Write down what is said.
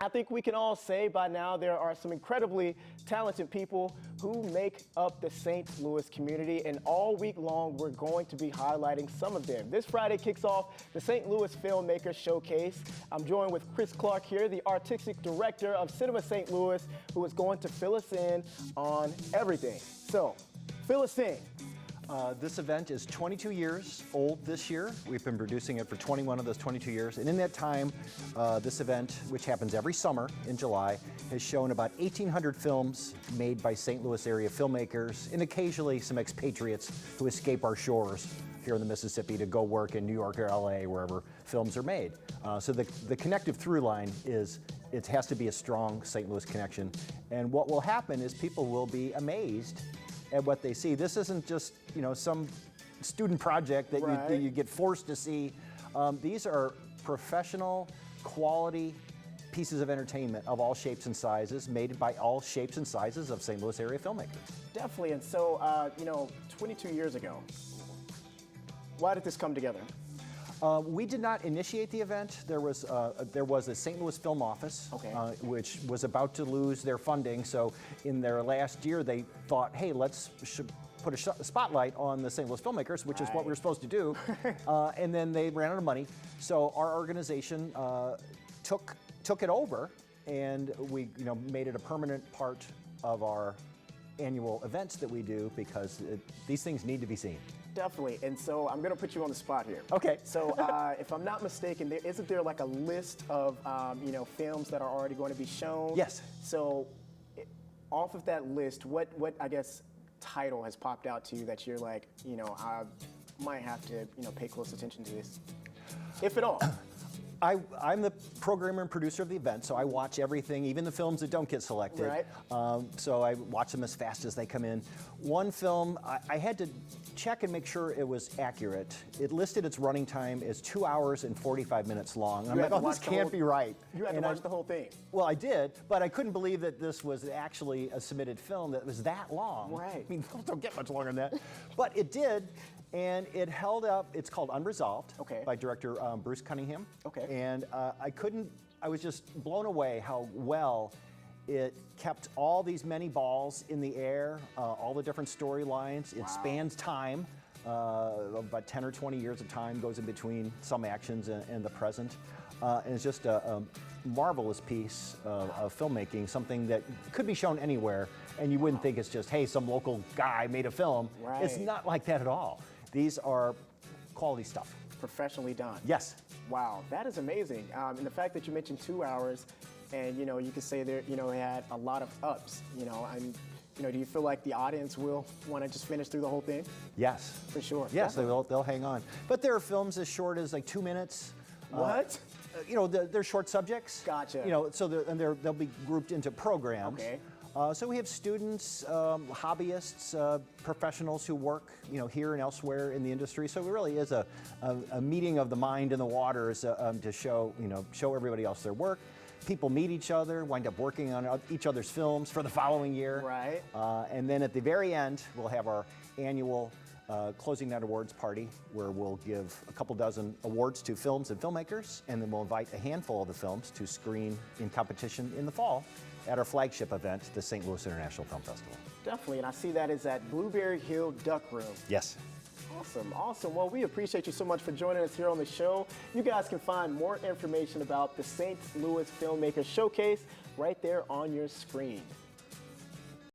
I think we can all say by now there are some incredibly talented people who make up the St. Louis community, and all week long we're going to be highlighting some of them. This Friday kicks off the St. Louis Filmmakers Showcase. I'm joined with Chris Clark here, the artistic director of Cinema St. Louis, who is going to fill us in on everything. So, fill us in. This event is 22 years old this year. We've been producing it for 21 of those 22 years. And in that time, this event, which happens every summer in July, has shown about 1,800 films made by St. Louis area filmmakers and occasionally some expatriates who escape our shores here in the Mississippi to go work in New York or LA, wherever films are made. So the connective through line is it has to be a strong St. Louis connection. And what will happen is people will be amazed at what they see. This isn't just, you know, some student project that you get forced to see. These are professional, quality pieces of entertainment of all shapes and sizes, made by all shapes and sizes of St. Louis area filmmakers. Definitely, and so, you know, 22 years ago, why did this come together? We did not initiate the event. There was a St. Louis Film Office, which was about to lose their funding. So in their last year, they thought, hey, let's put a spotlight on the St. Louis filmmakers, which is what we were supposed to do. And then they ran out of money. So our organization took it over, and we made it a permanent part of our annual events that we do, because these things need to be seen. Definitely, and so I'm going to put you on the spot here. Okay. So if I'm not mistaken, isn't there like a list of films that are already going to be shown? Yes. So off of that list, what I guess title has popped out to you that you're like, I might have to pay close attention to this, if at all? I'm the programmer and producer of the event, so I watch everything, even the films that don't get selected. Right. So I watch them as fast as they come in. One film, I had to check and make sure it was accurate. It listed its running time as 2 hours and 45 minutes long. And I'm like, oh, this can't be right. You had to watch the whole thing. Well, I did, but I couldn't believe that this was actually a submitted film that was that long. Right. I mean, films don't get much longer than that. But it did. And it held up. It's called Unresolved, by director Bruce Cunningham. And I was just blown away how well it kept all these many balls in the air, all the different storylines. It spans time, about 10 or 20 years of time goes in between some actions and the present. And it's just a marvelous piece of filmmaking, something that could be shown anywhere, and you wouldn't think it's just, hey, some local guy made a film. Right. It's not like that at all. These are quality stuff. Professionally done. Yes. Wow, that is amazing. And the fact that you mentioned 2 hours, and you could say there, it had a lot of ups. Do you feel like the audience will want to just finish through the whole thing? Yes. For sure. Yes, they'll hang on. But there are films as short as like 2 minutes. What? They're short subjects. Gotcha. So they'll be grouped into programs. Okay. So we have students, hobbyists, professionals who work, here and elsewhere in the industry. So it really is a meeting of the mind and the waters to show everybody else their work. People meet each other, wind up working on each other's films for the following year. Right. And then at the very end, we'll have our annual closing night awards party, where we'll give a couple dozen awards to films and filmmakers, and then we'll invite a handful of the films to screen in competition in the fall at our flagship event, the St. Louis International Film Festival. Definitely, and I see that is at Blueberry Hill Duck Room. Yes. Awesome, awesome. Well, we appreciate you so much for joining us here on the show. You guys can find more information about the St. Louis Filmmakers Showcase right there on your screen.